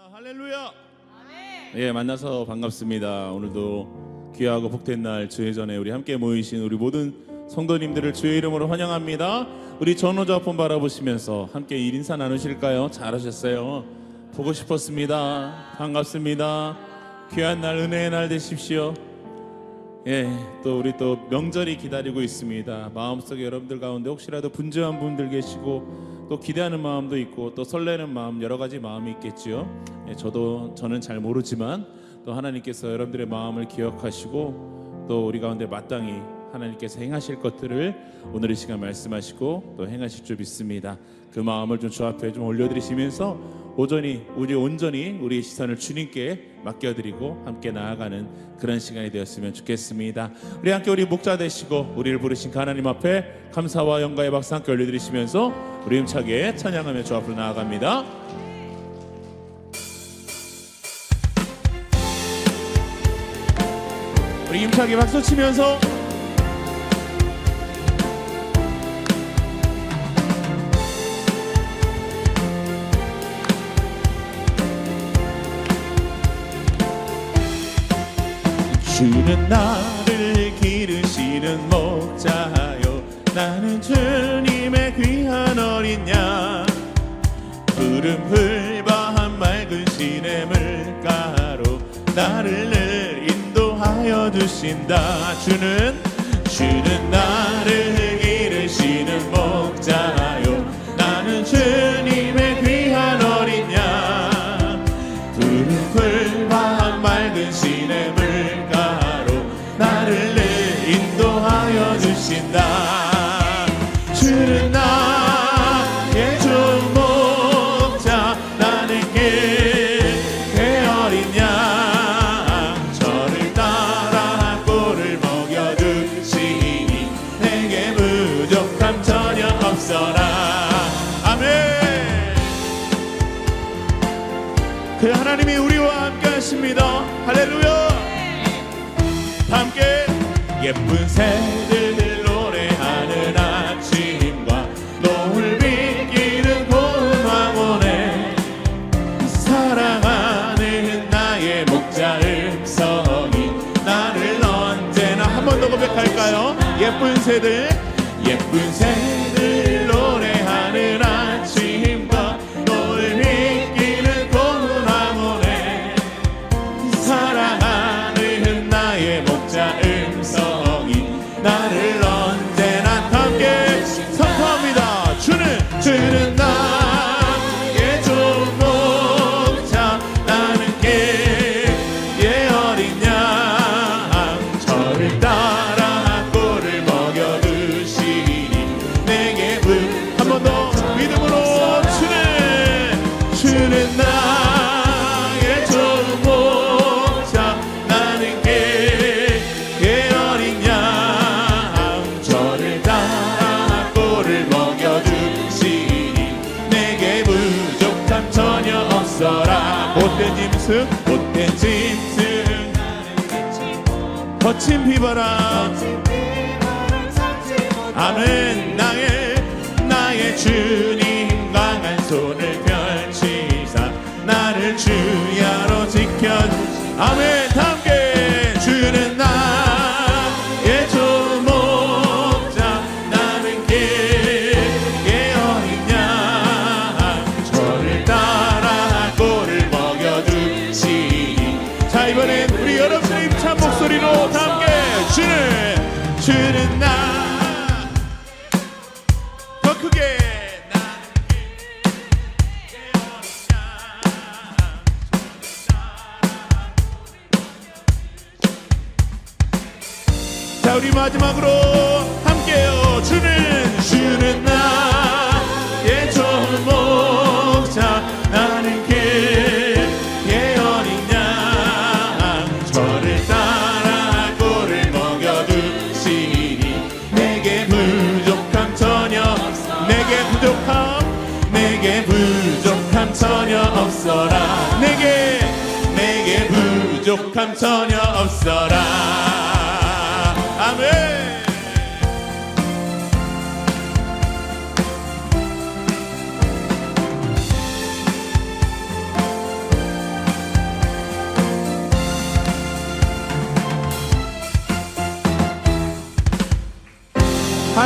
할렐루야. 예, 만나서 반갑습니다. 오늘도 귀하고 복된 날 주의 전에 우리 함께 모이신 우리 모든 성도님들을 주의 이름으로 환영합니다. 우리 전호자 앞을 바라보시면서 함께 일 인사 나누실까요? 잘하셨어요. 보고 싶었습니다. 반갑습니다. 귀한 날, 은혜의 날 되십시오. 예, 또 우리 또 명절이 기다리고 있습니다. 마음속에 여러분들 가운데 혹시라도 분주한 분들 계시고 또 기대하는 마음도 있고 또 설레는 마음, 여러 가지 마음이 있겠지요. 예, 저는 잘 모르지만 또 하나님께서 여러분들의 마음을 기억하시고 또 우리 가운데 마땅히 하나님께서 행하실 것들을 오늘 이 시간 말씀하시고 또 행하실 줄 믿습니다. 그 마음을 좀 주 앞에 좀 올려드리시면서 온전히 우리의 시선을 주님께 맡겨드리고 함께 나아가는 그런 시간이 되었으면 좋겠습니다. 우리 함께 우리 목자 되시고 우리를 부르신 하나님 앞에 감사와 영광의 박수 함께 올려드리시면서 우리 힘차게 찬양하며 주 앞으로 나아갑니다. 우리 힘차게 박수 치면서 주는 나를 기르시는 목자요, 나는 주님의 귀한 어린 양. 푸른 풀밭 맑은 시냇물가로 나를 늘 인도하여 주신다. 주는 나를 기르시는 목자요, 나는 주님의 귀한 어린 양. 푸른 풀밭 맑은 시냇물 나를 늘 인도하여 주신다. 주는 나의 좋은 목자, 나는 그의 어린 양. 저를 따라 꼴을 먹여주시니 내게 부족함 전혀 없어라. 아멘. 그 하나님이 우리와 함께 하십니다. 할렐루야. 함께 예쁜 새들 노래하는 아침과 노을 비기는 고운 황혼에 사랑하는 나의 목자 음성이 나를 언제나. 한 번 더 고백할까요? 예쁜 새들 노래하는 아침과 노을 비기는 고운 황혼에 사랑하는 나의 목자 음성이 나를 언제나 함께 선포합니다. 주는 나의 좋은 목자, 나는 그의 어린 양. 저를 따라 꼴을 먹여주시니 내게 한 번 더 믿음으로 주는 나의 좋은 목자, 나는 그의 어린 양. 저를 따라 꼴을 먹여주시니 내게 부족함 전혀 없어라. 못된 짐승 거친 비바람 아멘. 나의 주님 강한 손을 펼치사 나를 주야로 지켜주시. 아멘. 함께 주는 나의 좋은 목자, 나는 그의 어린 양. 저를 따라 꼴을 먹여주시니. 자, 이번엔 우리 여러분의 힘찬 목소리로 함께 주는 나 더 크게 우리 마지막으로 함께요. 주는 나의 좋은 목자, 나는 그의 어린 양. 저를 따라 꼴을 먹여주시니 내게 부족함 전혀 없어라. 내게 부족함 전혀 없어라. 아멘.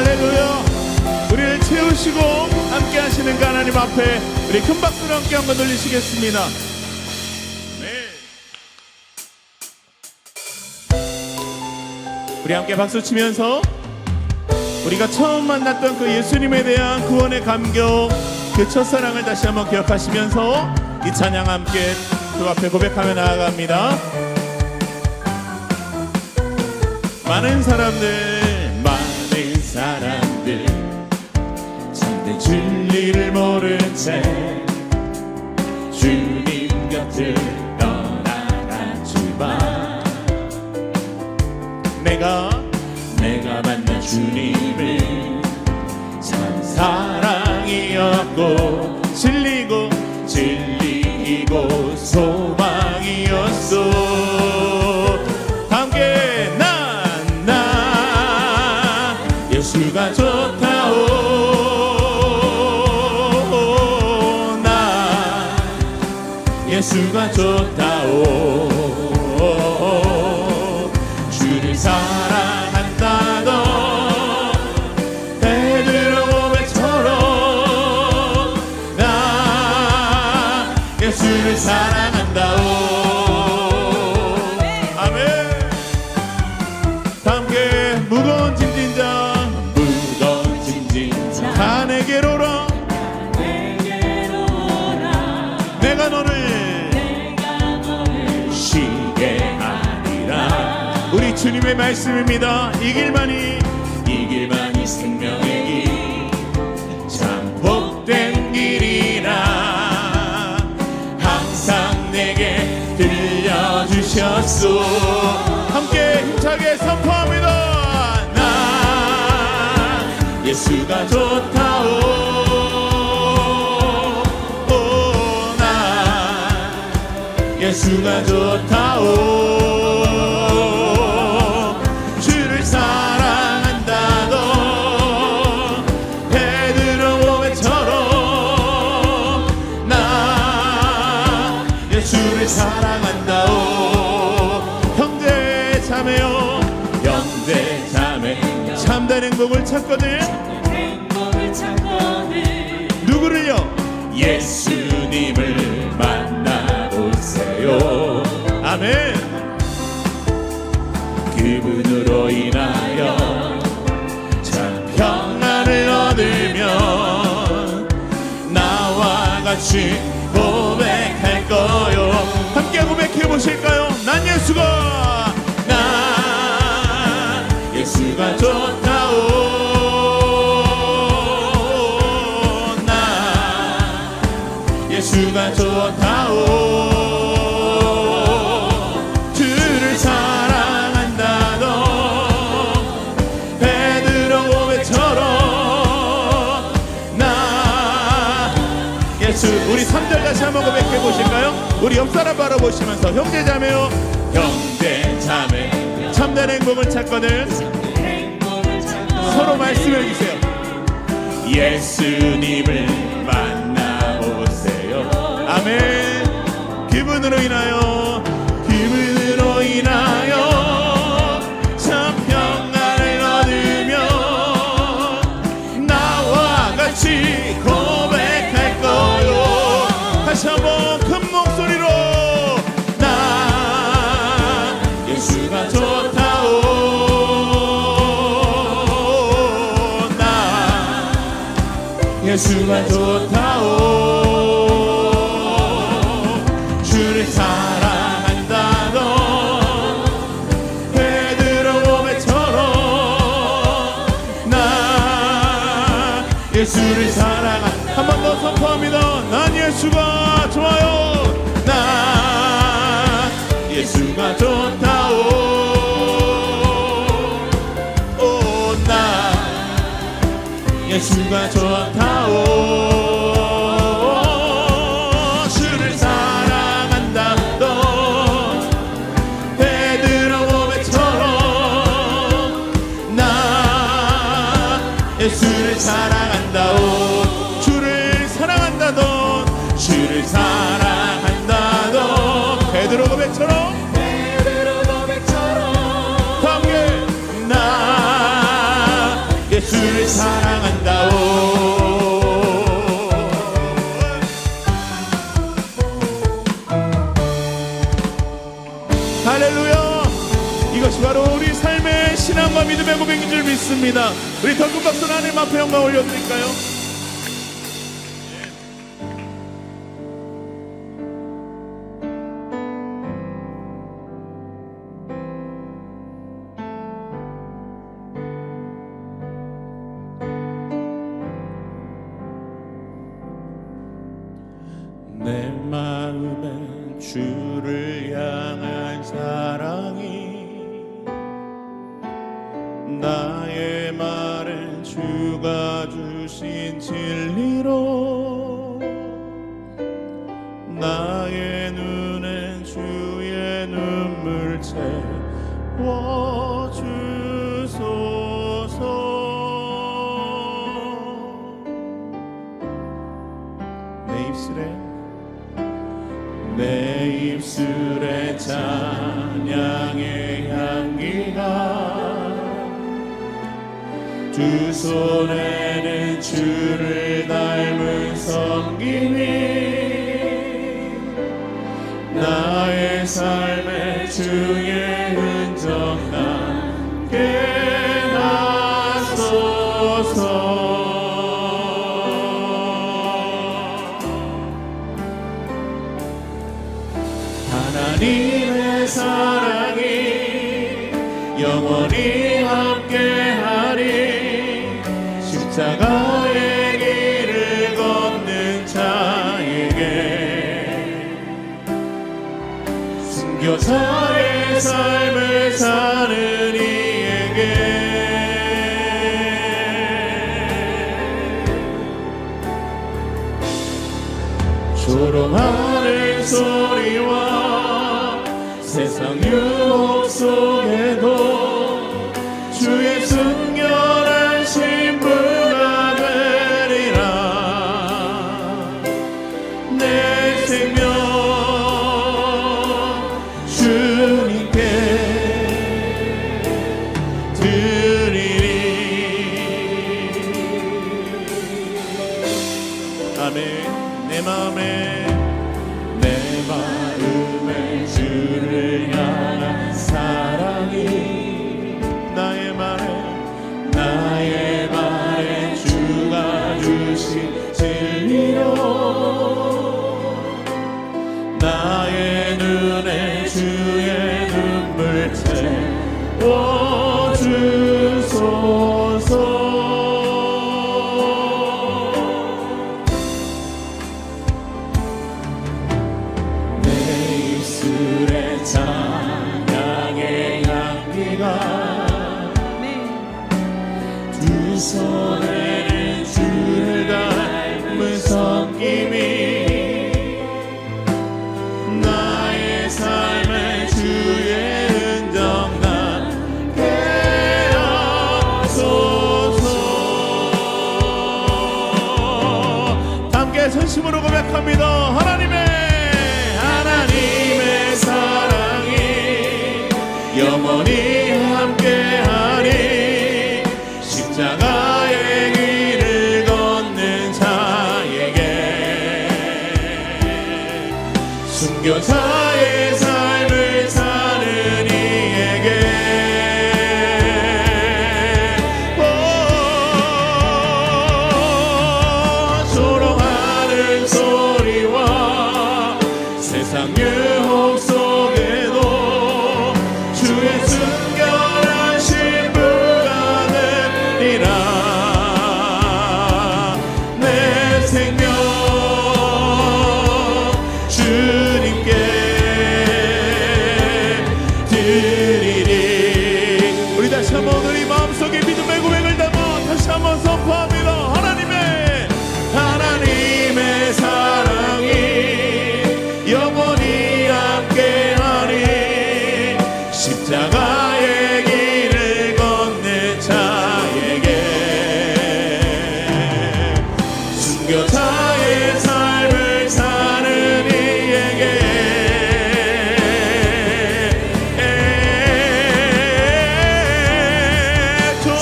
할렐루야. 우리를 채우시고 함께 하시는 그 하나님 앞에 우리 큰 박수로 함께 한번 돌리시겠습니다. 우리 함께 박수 치면서 우리가 처음 만났던 그 예수님에 대한 구원의 감격, 그 첫사랑을 다시 한번 기억하시면서 이 찬양 함께 그 앞에 고백하며 나아갑니다. 많은 사람들 참된 진리를 모른 채 주님 곁을 떠나갔지만 내가 만난 주님을 참 사랑이었고 진리이고 소망이었어. 함께 나 예수가 좋다오. 나 예수가 좋다오. 주를 사랑한다던 베드로 고백처럼 나 예수를 사랑한다오. 아멘. 함께 무거운 짐진자 다 내게로 오라. 내가 너를 쉬게 하리라. 우리 주님의 말씀입니다. 이 길만이 생명의 길 참 복된 길이라 항상 내게 들려주셨소. 함께 힘차게 선포합니다. 나 예수가 좋다오. 나 예수가 좋다오. 주를 사랑한다던 베드로 고백처럼 나 예수를 사랑한다오. 형제 자매여 참된 행복을 찾거든. 누구를요? 예수님을 만나보세요. 아멘. 그분으로 인하여 참 평안을 얻으면 나와 같이 고백할 거요. 함께 고백해 보실까요? 난 예수가 좋다오. 나 예수가 좋다오. 주를 사랑한다던 베드로 고백처럼 나 예수. 우리 3절 다시 한번 고백해 보실까요? 우리 옆사람 바라보시면서 형제자매요 참된 행복을 찾거든. 서로 말씀해 주세요. 예수님을 만나보세요. 아멘. 그분으로 인하여 참 평안을 얻으며 나와 같이 고백할 거요. 다시 한번 큰 목소리로 나 예수가 좋다오. 예수가 좋다오. 주를 사랑한다던 베드로 고백처럼 나 예수를 한 번 더 선포합니다. 난 예수가 좋아요. 나 예수가 좋다오. 나 예수가 좋다오. 주를 사랑한다던 베드로 고백처럼 나 예수를 사랑한다오. 주를 사랑한다던 베드로 고백처럼 함께 나 예수를 할렐루야. 이것이 바로 우리 삶의 신앙과 믿음의 고백인 줄 믿습니다. 우리 더 큰 박수로 하나님 앞에 영광 올려드릴까요? 내 마음엔 주를 향한 사랑이, 나의 말엔 주가 주신 진리로, 나의 눈엔 주의 눈물 채워주소서. 내 입술에 찬양의 향기가, 두 손에는 주를 닮은 섬김이, 나의 삶에 주의 흔적 남게 하소서. 하나님의 사랑이 영원히 함께하리. 십자가의 길을 걷는 자에게, 순교자의 삶을 사는 이에게, 조롱하는 소리와 세상 유혹 속에도 주의 순결한 신부가 되리라. 내 생명 주님께 드리리. 아멘. 내 마음에 주를 향한 사랑이, 나의 말에 주가 주신 진리로, 나의 눈에 주의 눈물 채워주소서. 찬양의 향기가, 두 손에는 주를 닮은 섬김이, 나의 삶에 주의 흔적 남게 하소서. 함께 전심으로 고백합니다. 하나님의 사랑이 영원히 함께하리. 십자가의 길을 걷는 자에게, 순교자의 삶을 사는 이에게, 조롱하는 소리와 세상 유혹 속에도 주의 순결한 신부가 되리라. 내 생명 주님께 드리리. 우리 다시 한번 우리 마음속에 믿음의 고백을 담아 다시 한번 선포합니다. 하나님의 사랑이 영원히 함께하리. 십자가의 길을 걷는 자에게, 순교자의 삶을 사는 이에게,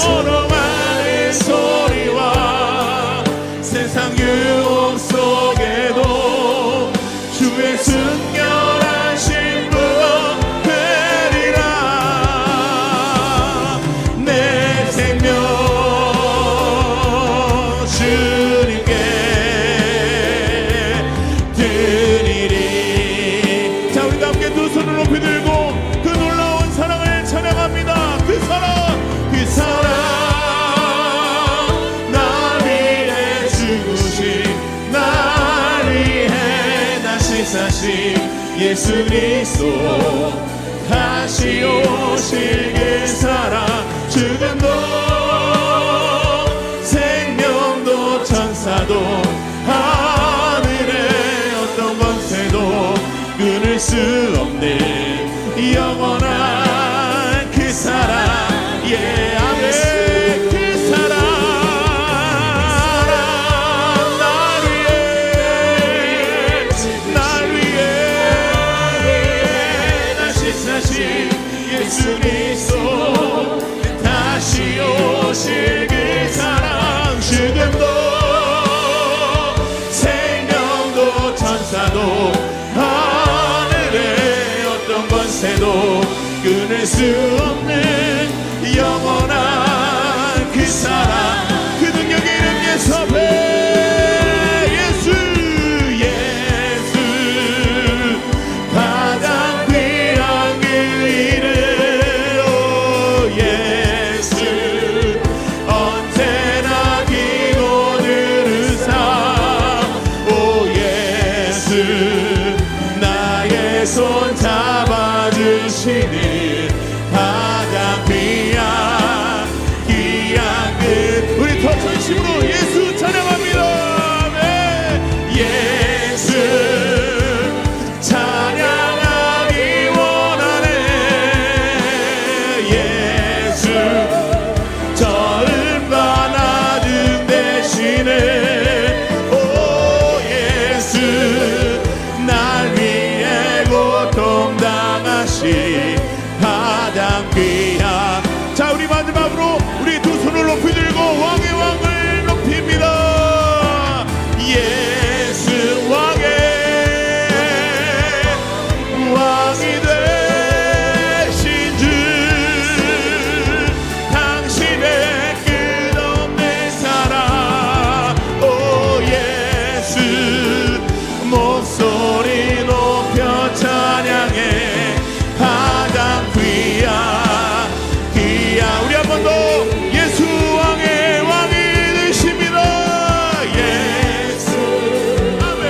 조롱하는 소리와 세상 유혹 속에도 주의 순결한 신부가 되리라. 예수 그리스도 다시 오실 그 사랑 죽음도 생명도 천사도 하늘의 어떤 권세도 끊을 수 없는 영원한 그 사랑 예 아멘 그 사랑 날 위해 다시 예수 그리스도 다시 오실 그 사랑 죽음도 생명도 천사도 하늘의 어떤 권세도 끊을 수 없는 영원한 그 사랑 그 능력의 이름 예수 앞에 예수 가장 귀한 그 이름 오 예수 언제나 기도 들으사 오 예수 나의 손 잡아주시는 가장 귀한 그 우리 더 전심으로 예수 찬양합니다. 아멘. 예수 찬양하기 원하네. 예수 저음과 낮음 대신에 오 예수 날 위해 고통당하신 가장 귀한 자 우리 마지막으로 우리 두 손을 높이 들고 왕의 왕을 높입니다. 예수 왕이 되신 주 당신의 끝없는 사랑 오 예수 목소리 높여 찬양해 가장 귀한 우리 한 번 더 예수 왕의 왕이 되십니다. 예수 아멘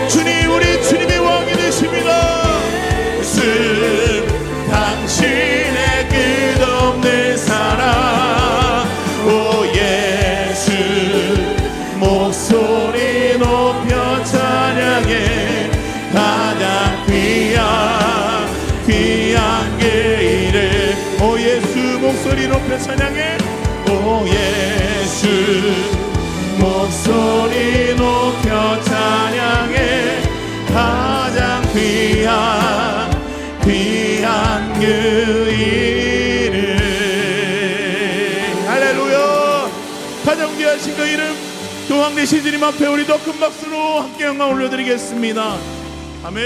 주님 우리 주님의 왕이 되십니다. 예수 당신의 끝없는 사랑 오 예수 목소리 높여 찬양해 가장 귀한 그 이름 오 예수 목소리 높여 찬양해 오 예수 목소리 높여 찬양해 가장 귀한 그 이름 할렐루야 가장 귀하신 그 이름 그 왕 되신 주님 앞에 우리 더 큰 박수로 함께 영광 올려드리겠습니다. 아멘.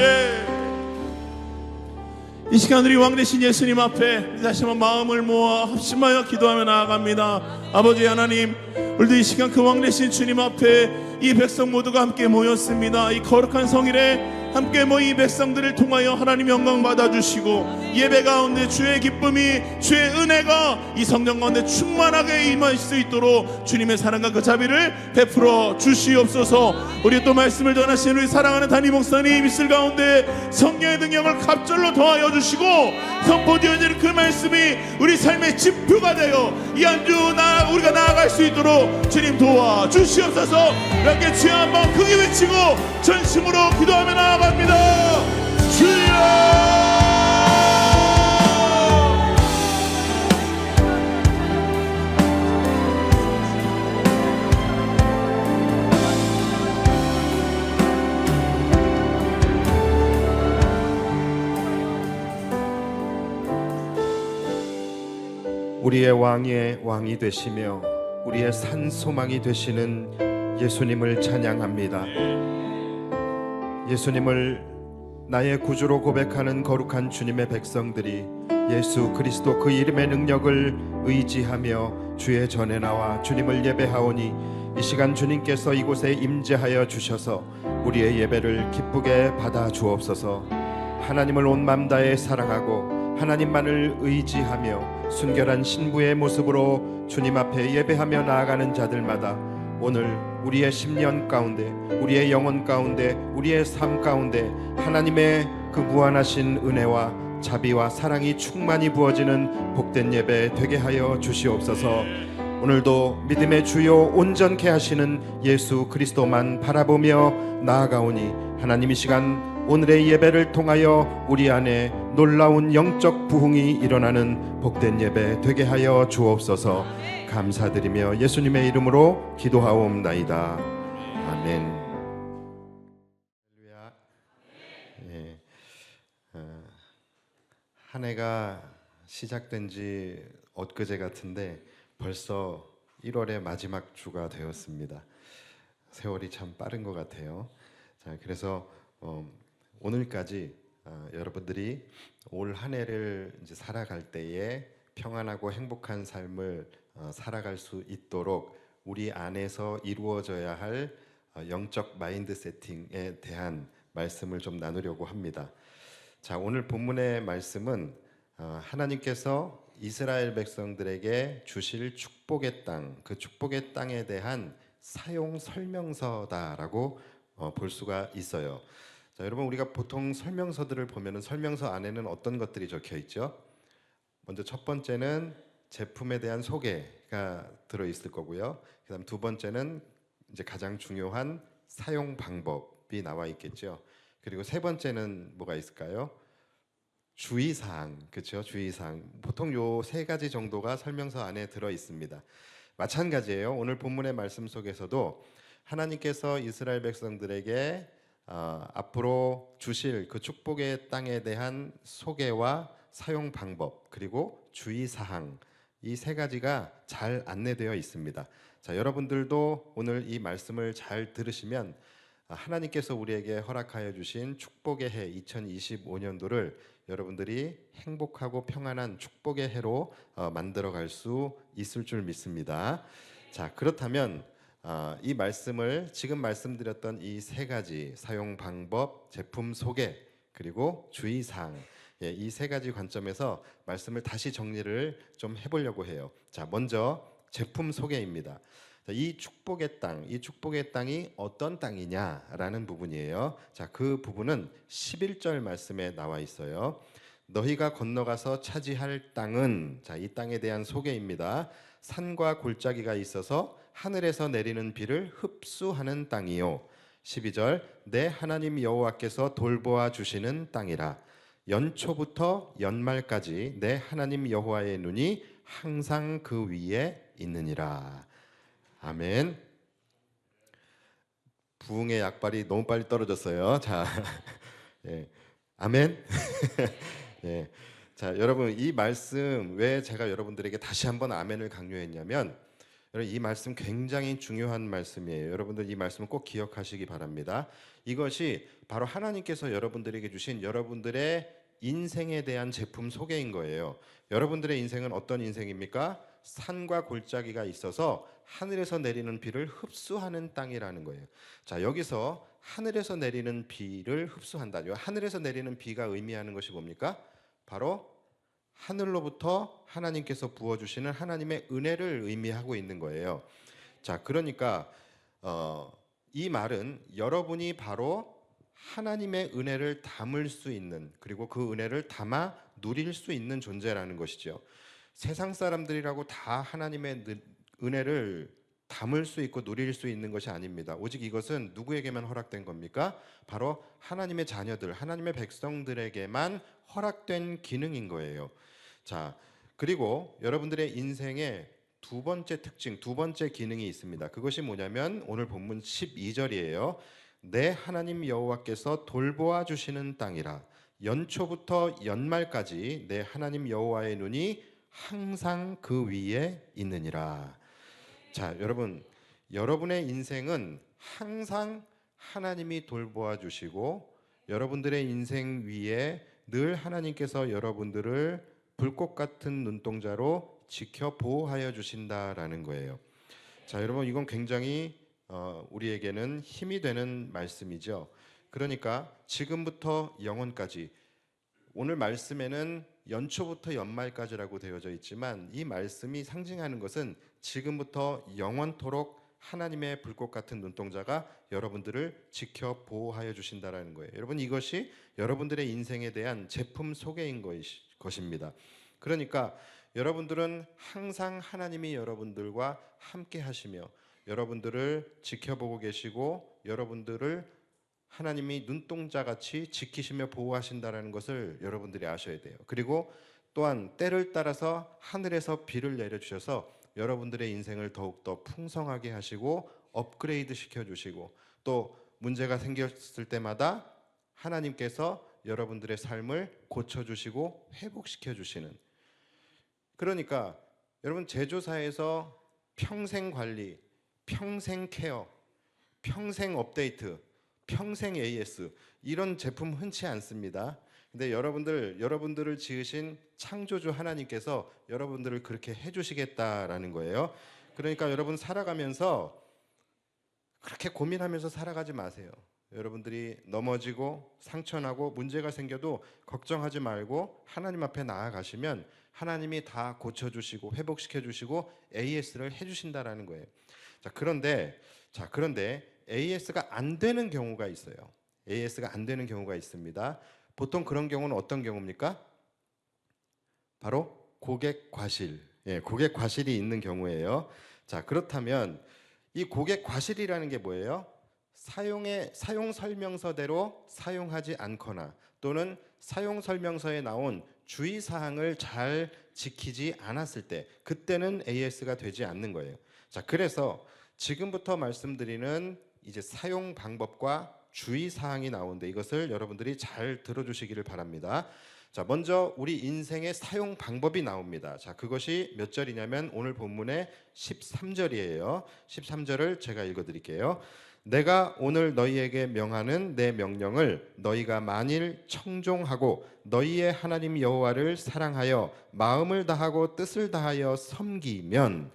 이 시간 우리 왕 되신 예수님 앞에 다시 한번 마음을 모아 합심하여 기도하며 나아갑니다. 아버지 하나님 오늘도 이 시간 그 왕 되신 주님 앞에 이 백성 모두가 함께 모였습니다. 이 거룩한 성일에 함께 모인 이 백성들을 통하여 하나님 영광 받아주시고 예배 가운데 주의 기쁨이 주의 은혜가 이 성령 가운데 충만하게 임할 수 있도록 주님의 사랑과 그 자비를 베풀어 주시옵소서. 우리 또 말씀을 전하신 우리 사랑하는 담임 목사님 이슬 가운데 성령의 능력을 갑절로 더하여 주시고 선포되어지는 그 말씀이 우리 삶의 지표가 되어 이 한 주 우리가 나아갈 수 있도록 주님 도와주시옵소서. 이렇게 주여 한번 크게 외치고 전심으로 기도하며 나아갑니다. 주여 우리의 왕이 되시며 우리의 산 소망이 되시는 예수님을 찬양합니다. 예수님을 나의 구주로 고백하는 거룩한 주님의 백성들이 예수 그리스도 그 이름의 능력을 의지하며 주의 전에 나와 주님을 예배하오니 이 시간 주님께서 이곳에 임재하여 주셔서 우리의 예배를 기쁘게 받아 주옵소서. 하나님을 온 맘 다해 사랑하고 하나님만을 의지하며 순결한 신부의 모습으로 주님 앞에 예배하며 나아가는 자들마다 오늘 우리의 심년 가운데, 우리의 영혼 가운데, 우리의 삶 가운데 하나님의 그 무한하신 은혜와 자비와 사랑이 충만히 부어지는 복된 예배 되게 하여 주시옵소서. 오늘도 믿음의 주요 온전케 하시는 예수 그리스도만 바라보며 나아가오니 하나님 이 시간 오늘의 예배를 통하여 우리 안에 놀라운 영적 부흥이 일어나는 복된 예배 되게 하여 주옵소서. 감사드리며 예수님의 이름으로 기도하옵나이다. 아멘. 할렐루야. 예. 한 해가 시작된 지 엊그제 같은데 벌써 1월의 마지막 주가 되었습니다. 세월이 참 빠른 것 같아요. 자, 그래서 오늘까지 여러분들이 올 한 해를 이제 살아갈 때에 평안하고 행복한 삶을 살아갈 수 있도록 우리 안에서 이루어져야 할 영적 마인드 세팅에 대한 말씀을 좀 나누려고 합니다. 자, 오늘 본문의 말씀은 하나님께서 이스라엘 백성들에게 주실 축복의 땅, 그 축복의 땅에 대한 사용 설명서다라고 볼 수가 있어요. 자, 여러분 우리가 보통 설명서들을 보면은 설명서 안에는 어떤 것들이 적혀 있죠? 먼저 첫 번째는 제품에 대한 소개가 들어 있을 거고요. 그다음 두 번째는 이제 가장 중요한 사용 방법이 나와 있겠죠. 그리고 세 번째는 뭐가 있을까요? 주의사항, 그렇죠? 주의사항. 보통 요 세 가지 정도가 설명서 안에 들어 있습니다. 마찬가지예요. 오늘 본문의 말씀 속에서도 하나님께서 이스라엘 백성들에게 앞으로 주실 그 축복의 땅에 대한 소개와 사용 방법 그리고 주의사항 이 세 가지가 잘 안내되어 있습니다. 자, 여러분들도 오늘 이 말씀을 잘 들으시면 하나님께서 우리에게 허락하여 주신 축복의 해 2025년도를 여러분들이 행복하고 평안한 축복의 해로 만들어갈 수 있을 줄 믿습니다. 자, 그렇다면 이 말씀을 지금 말씀드렸던 이 세 가지 사용 방법, 제품 소개 그리고 주의사항 이 세 가지 관점에서 말씀을 다시 정리를 좀 해보려고 해요. 자, 먼저 제품 소개입니다. 자, 이 축복의 땅, 이 축복의 땅이 어떤 땅이냐라는 부분이에요. 자, 그 부분은 11절 말씀에 나와 있어요. 너희가 건너가서 차지할 땅은, 자, 이 땅에 대한 소개입니다. 산과 골짜기가 있어서 하늘에서 내리는 비를 흡수하는 땅이요. 12절 내 하나님 여호와께서 돌보아 주시는 땅이라. 연초부터 연말까지 내 하나님 여호와의 눈이 항상 그 위에 있느니라. 아멘. 부흥의 약발이 너무 빨리 떨어졌어요. 자, 예. 아멘. 예. 자, 여러분 이 말씀 왜 제가 여러분들에게 다시 한번 아멘을 강요했냐면 여러분 이 말씀 굉장히 중요한 말씀이에요. 여러분들 이 말씀을 꼭 기억하시기 바랍니다. 이것이 바로 하나님께서 여러분들에게 주신 여러분들의 인생에 대한 제품 소개인 거예요. 여러분들의 인생은 어떤 인생입니까? 산과 골짜기가 있어서 하늘에서 내리는 비를 흡수하는 땅이라는 거예요. 자, 여기서 하늘에서 내리는 비를 흡수한다. 하늘에서 내리는 비가 의미하는 것이 뭡니까? 바로 하늘로부터 하나님께서 부어주시는 하나님의 은혜를 의미하고 있는 거예요. 자, 그러니까 이 말은 여러분이 바로 하나님의 은혜를 담을 수 있는 그리고 그 은혜를 담아 누릴 수 있는 존재라는 것이죠. 세상 사람들이라고 다 하나님의 은혜를 담을 수 있고 누릴 수 있는 것이 아닙니다. 오직 이것은 누구에게만 허락된 겁니까? 바로 하나님의 자녀들, 하나님의 백성들에게만 허락된 기능인 거예요. 자, 그리고 여러분들의 인생에 두 번째 특징, 두 번째 기능이 있습니다. 그것이 뭐냐면 오늘 본문 12절이에요. 내 하나님 여호와께서 돌보아 주시는 땅이라. 연초부터 연말까지 내 하나님 여호와의 눈이 항상 그 위에 있느니라. 자, 여러분, 여러분의 인생은 항상 하나님이 돌보아 주시고 여러분들의 인생 위에 늘 하나님께서 여러분들을 불꽃 같은 눈동자로 지켜 보호하여 주신다라는 거예요. 자, 여러분 이건 굉장히 우리에게는 힘이 되는 말씀이죠. 그러니까 지금부터 영원까지 오늘 말씀에는 연초부터 연말까지라고 되어져 있지만 이 말씀이 상징하는 것은 지금부터 영원토록 하나님의 불꽃 같은 눈동자가 여러분들을 지켜 보호하여 주신다라는 거예요. 여러분, 이것이 여러분들의 인생에 대한 제품 소개인 것입니다. 그러니까 여러분들은 항상 하나님이 여러분들과 함께 하시며 여러분들을 지켜보고 계시고 여러분들을 하나님이 눈동자같이 지키시며 보호하신다는 것을 여러분들이 아셔야 돼요. 그리고 또한 때를 따라서 하늘에서 비를 내려주셔서 여러분들의 인생을 더욱더 풍성하게 하시고 업그레이드 시켜주시고 또 문제가 생겼을 때마다 하나님께서 여러분들의 삶을 고쳐주시고 회복시켜주시는, 그러니까 여러분 제조사에서 평생 관리, 평생 케어, 평생 업데이트, 평생 AS 이런 제품 흔치 않습니다. 근데 여러분들을 지으신 창조주 하나님께서 여러분들을 그렇게 해주시겠다라는 거예요. 그러니까 여러분 살아가면서 그렇게 고민하면서 살아가지 마세요. 여러분들이 넘어지고 상처나고 문제가 생겨도 걱정하지 말고 하나님 앞에 나아가시면 하나님이 다 고쳐주시고 회복시켜주시고 AS를 해주신다라는 거예요. 그런데 AS가 안 되는 경우가 있어요. AS가 안 되는 경우가 있습니다. 보통 그런 경우는 어떤 경우입니까? 바로 고객 과실. 고객 과실이 있는 경우예요. 그렇다면 이 고객 과실이라는 게 뭐예요? 사용 설명서대로 사용하지 않거나 또는 사용 설명서에 나온 주의 사항을 잘 지키지 않았을 때 그때는 AS가 되지 않는 거예요. 그래서 지금부터 말씀드리는 이제 사용 방법과 주의 사항이 나오는데 이것을 여러분들이 잘 들어주시기를 바랍니다. 먼저 우리 인생의 사용 방법이 나옵니다. 그것이 몇 절이냐면 오늘 본문의 13절이에요. 13절을 제가 읽어드릴게요. 내가 오늘 너희에게 명하는 내 명령을 너희가 만일 청종하고 너희의 하나님 여호와를 사랑하여 마음을 다하고 뜻을 다하여 섬기면,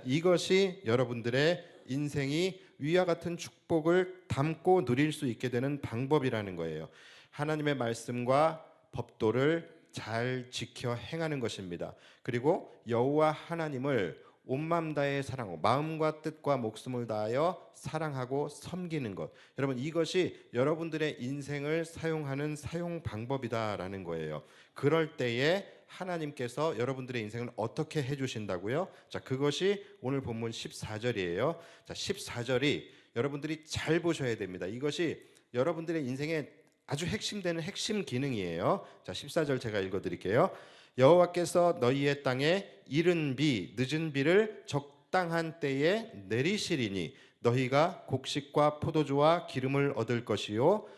이것이 여러분들의 인생이 위와 같은 축복을 담고 누릴 수 있게 되는 방법이라는 거예요. 하나님의 말씀과 법도를 잘 지켜 행하는 것입니다. 그리고 여호와 하나님을 온 마음 다해 사랑하고 마음과 뜻과 목숨을 다하여 사랑하고 섬기는 것, 여러분 이것이 여러분들의 인생을 사용하는 사용 방법이다라는 거예요. 그럴 때에 하나님께서 여러분들의 인생을 어떻게 해주신다고요? 그것이 오늘 본문 14절이에요. 14절이 여러분들이 잘 보셔야 됩니다. 이것이 여러분들의 인생의 아주 핵심되는 핵심 기능이에요. 14절 제가 읽어드릴게요. 여호와께서 너희의 땅에 이른 비 늦은 비를 적당한 때에 내리시리니 너희가 곡식과 포도주와 기름을 얻을 것이요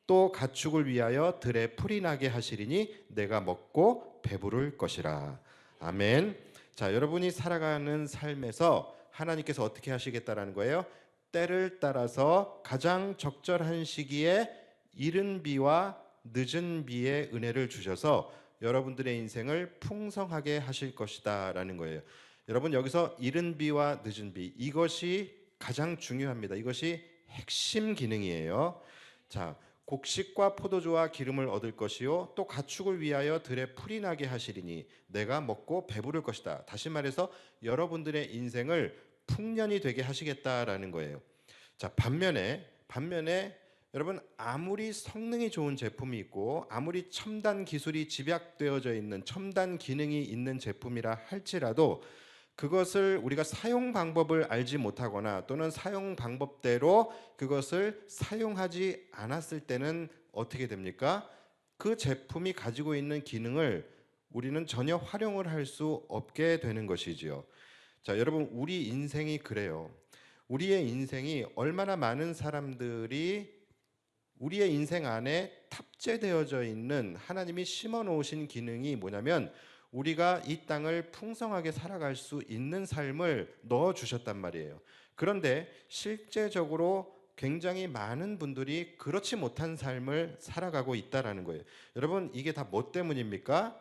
또 가축을 위하여 들에 풀이 나게 하시리니 내가 먹고 배부를 것이라. 아멘. 여러분이 살아가는 삶에서 하나님께서 어떻게 하시겠다라는 거예요? 때를 따라서 가장 적절한 시기에 이른 비와 늦은 비의 은혜를 주셔서 여러분들의 인생을 풍성하게 하실 것이다 라는 거예요. 여러분 여기서 이른 비와 늦은 비, 이것이 가장 중요합니다. 이것이 핵심 기능이에요. 곡식과 포도주와 기름을 얻을 것이요 또 가축을 위하여 들에 풀이 나게 하시리니 내가 먹고 배부를 것이다. 다시 말해서 여러분들의 인생을 풍년이 되게 하시겠다라는 거예요. 반면에 여러분 아무리 성능이 좋은 제품이 있고 아무리 첨단 기술이 집약되어져 있는 첨단 기능이 있는 제품이라 할지라도 그것을 우리가 사용 방법을 알지 못하거나 또는 사용 방법대로 그것을 사용하지 않았을 때는 어떻게 됩니까? 그 제품이 가지고 있는 기능을 우리는 전혀 활용을 할 수 없게 되는 것이지요. 여러분 우리 인생이 그래요. 우리의 인생이 얼마나 많은 사람들이 우리의 인생 안에 탑재되어져 있는 하나님이 심어 놓으신 기능이 뭐냐면 우리가 이 땅을 풍성하게 살아갈 수 있는 삶을 넣어 주셨단 말이에요. 그런데 실제적으로 굉장히 많은 분들이 그렇지 못한 삶을 살아가고 있다라는 거예요. 여러분 이게 다 뭐 때문입니까?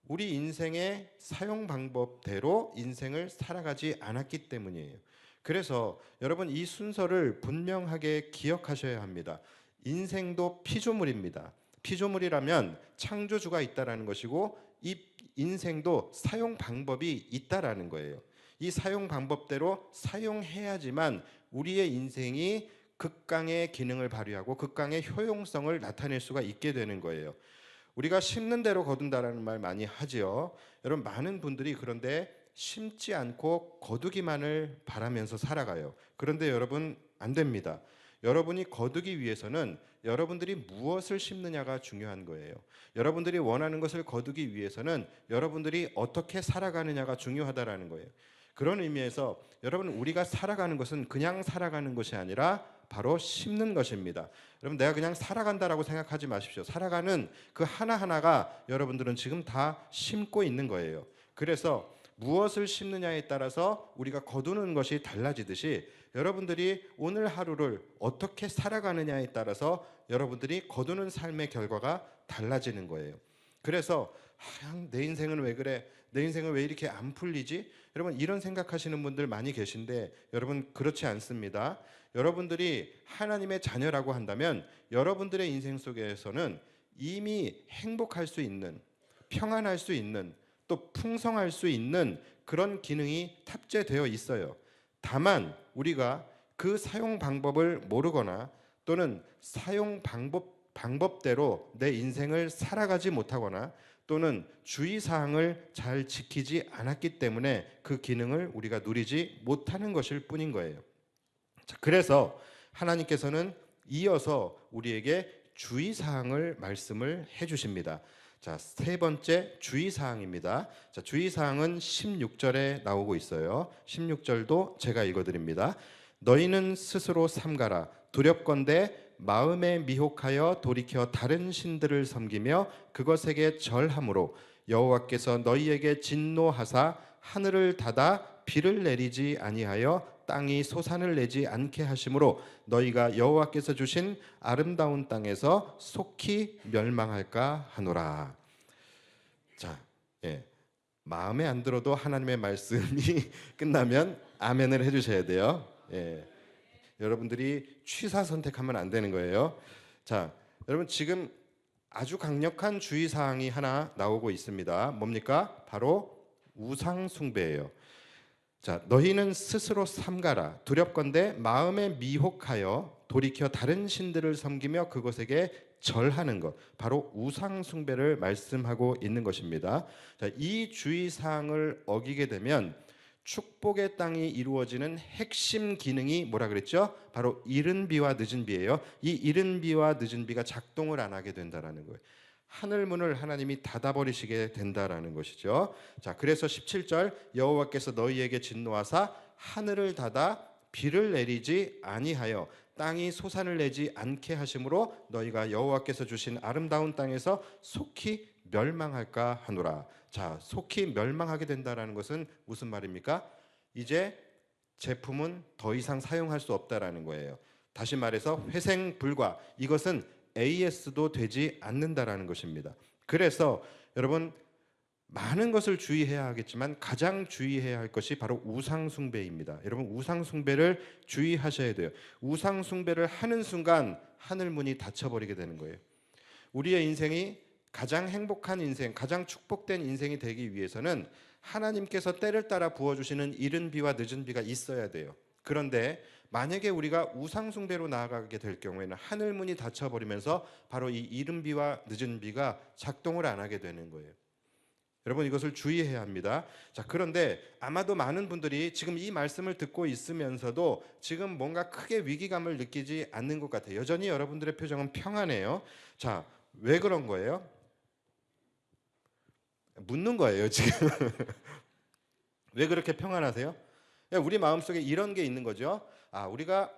우리 인생의 사용 방법대로 인생을 살아가지 않았기 때문이에요. 그래서 여러분 이 순서를 분명하게 기억하셔야 합니다. 인생도 피조물입니다. 피조물이라면 창조주가 있다라는 것이고 이 인생도 사용 방법이 있다라는 거예요. 이 사용 방법대로 사용해야지만 우리의 인생이 극강의 기능을 발휘하고 극강의 효용성을 나타낼 수가 있게 되는 거예요. 우리가 심는 대로 거둔다라는 말 많이 하지요. 여러분, 많은 분들이 그런데 심지 않고 거두기만을 바라면서 살아가요. 그런데 여러분, 안 됩니다. 여러분이 거두기 위해서는 여러분들이 무엇을 심느냐가 중요한 거예요. 여러분들이 원하는 것을 거두기 위해서는 여러분들이 어떻게 살아가느냐가 중요하다라는 거예요. 그런 의미에서 여러분, 우리가 살아가는 것은 그냥 살아가는 것이 아니라 바로 심는 것입니다. 여러분, 내가 그냥 살아간다라고 생각하지 마십시오. 살아가는 그 하나하나가 여러분들은 지금 다 심고 있는 거예요. 그래서 무엇을 심느냐에 따라서 우리가 거두는 것이 달라지듯이 여러분들이 오늘 하루를 어떻게 살아가느냐에 따라서 여러분들이 거두는 삶의 결과가 달라지는 거예요. 그래서 내 인생은 왜 그래? 내 인생은 왜 이렇게 안 풀리지? 여러분, 이런 생각하시는 분들 많이 계신데 여러분, 그렇지 않습니다. 여러분들이 하나님의 자녀라고 한다면 여러분들의 인생 속에서는 이미 행복할 수 있는, 평안할 수 있는, 또 풍성할 수 있는 그런 기능이 탑재되어 있어요. 다만 우리가 그 사용 방법을 모르거나 또는 사용 방법대로 내 인생을 살아가지 못하거나 또는 주의사항을 잘 지키지 않았기 때문에 그 기능을 우리가 누리지 못하는 것일 뿐인 거예요. 자, 그래서 하나님께서는 이어서 우리에게 주의사항을 말씀을 해주십니다. 자, 세 번째 주의사항입니다. 자, 주의사항은 16절에 나오고 있어요. 16절도 제가 읽어드립니다. 너희는 스스로 삼가라. 두렵건대 마음에 미혹하여 돌이켜 다른 신들을 섬기며 그것에게 절함으로 여호와께서 너희에게 진노하사 하늘을 닫아 비를 내리지 아니하여 땅이 소산을 내지 않게 하심으로 너희가 여호와께서 주신 아름다운 땅에서 속히 멸망할까 하노라. 자, 마음에 안 들어도 하나님의 말씀이 끝나면 아멘을 해주셔야 돼요. 여러분들이 취사 선택하면 안 되는 거예요. 자, 여러분, 지금 아주 강력한 주의사항이 하나 나오고 있습니다. 뭡니까? 바로 우상 숭배예요. 자, 너희는 스스로 삼가라. 두렵건대 마음에 미혹하여 돌이켜 다른 신들을 섬기며 그것에게 절하는 것, 바로 우상 숭배를 말씀하고 있는 것입니다. 자, 이 주의사항을 어기게 되면 축복의 땅이 이루어지는 핵심 기능이 뭐라 그랬죠? 바로 이른 비와 늦은 비예요. 이 이른 비와 늦은 비가 작동을 안 하게 된다라는 거예요. 하늘 문을 하나님이 닫아버리시게 된다라는 것이죠. 자, 그래서 17절 여호와께서 너희에게 진노하사 하늘을 닫아 비를 내리지 아니하여 땅이 소산을 내지 않게 하심으로 너희가 여호와께서 주신 아름다운 땅에서 속히 멸망할까 하노라. 자, 속히 멸망하게 된다라는 것은 무슨 말입니까? 이제 제품은 더 이상 사용할 수 없다라는 거예요. 다시 말해서 회생 불가, 이것은 AS도 되지 않는다라는 것입니다. 그래서 여러분, 많은 것을 주의해야 하겠지만 가장 주의해야 할 것이 바로 우상 숭배입니다. 여러분, 우상 숭배를 주의하셔야 돼요. 우상 숭배를 하는 순간 하늘 문이 닫혀버리게 되는 거예요. 우리의 인생이 가장 행복한 인생, 가장 축복된 인생이 되기 위해서는 하나님께서 때를 따라 부어주시는 이른 비와 늦은 비가 있어야 돼요. 그런데 만약에 우리가 우상 숭배로 나아가게 될 경우에는 하늘 문이 닫혀버리면서 바로 이 이른 비와 늦은 비가 작동을 안 하게 되는 거예요. 여러분, 이것을 주의해야 합니다. 자, 그런데 아마도 많은 분들이 지금 이 말씀을 듣고 있으면서도 지금 뭔가 크게 위기감을 느끼지 않는 것 같아요. 여전히 여러분들의 표정은 평안해요. 자, 왜 그런 거예요? 묻는 거예요, 지금. 왜 그렇게 평안하세요? 우리 마음속에 이런 게 있는 거죠. 아, 우리가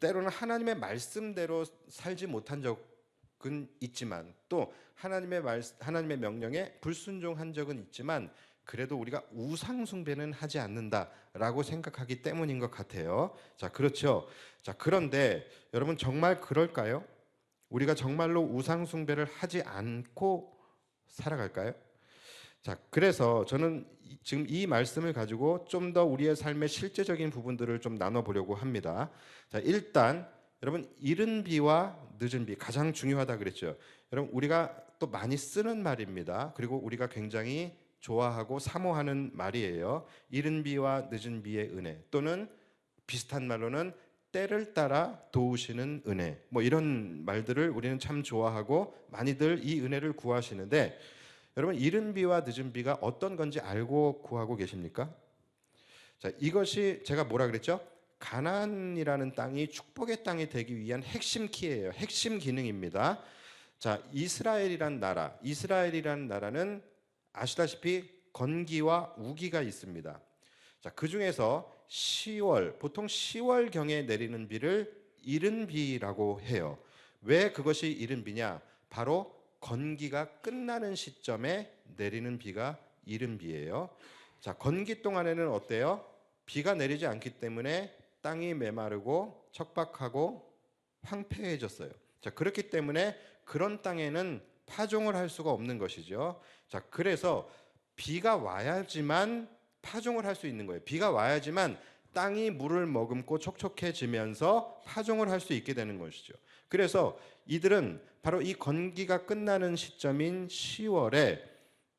때로는 하나님의 말씀대로 살지 못한 적은 있지만 또 하나님의 명령에 불순종한 적은 있지만 그래도 우리가 우상 숭배는 하지 않는다라고 생각하기 때문인 것 같아요. 자, 그렇죠. 자, 그런데 여러분, 정말 그럴까요? 우리가 정말로 우상 숭배를 하지 않고 살아갈까요? 자, 그래서 저는 지금 이 말씀을 가지고 좀 더 우리의 삶의 실제적인 부분들을 좀 나눠보려고 합니다. 자, 일단 여러분, 이른 비와 늦은 비 가장 중요하다 그랬죠. 여러분, 우리가 또 많이 쓰는 말입니다. 그리고 우리가 굉장히 좋아하고 사모하는 말이에요. 이른 비와 늦은 비의 은혜, 또는 비슷한 말로는 때를 따라 도우시는 은혜, 뭐 이런 말들을 우리는 참 좋아하고 많이들 이 은혜를 구하시는데, 여러분 이른 비와 늦은 비가 어떤 건지 알고 구하고 계십니까? 자, 이것이 제가 뭐라 그랬죠? 가나안이라는 땅이 축복의 땅이 되기 위한 핵심 키예요. 핵심 기능입니다. 자, 이스라엘이란 나라는 아시다시피 건기와 우기가 있습니다. 자, 그 중에서 10월, 보통 10월 경에 내리는 비를 이른 비라고 해요. 왜 그것이 이른 비냐? 바로 건기가 끝나는 시점에 내리는 비가 이른 비예요. 자, 건기 동안에는 어때요? 비가 내리지 않기 때문에 땅이 메마르고 척박하고 황폐해졌어요. 자, 그렇기 때문에 그런 땅에는 파종을 할 수가 없는 것이죠. 자, 그래서 비가 와야지만 파종을 할 수 있는 거예요. 비가 와야지만 땅이 물을 머금고 촉촉해지면서 파종을 할 수 있게 되는 것이죠. 그래서 이들은 바로 이 건기가 끝나는 시점인 10월에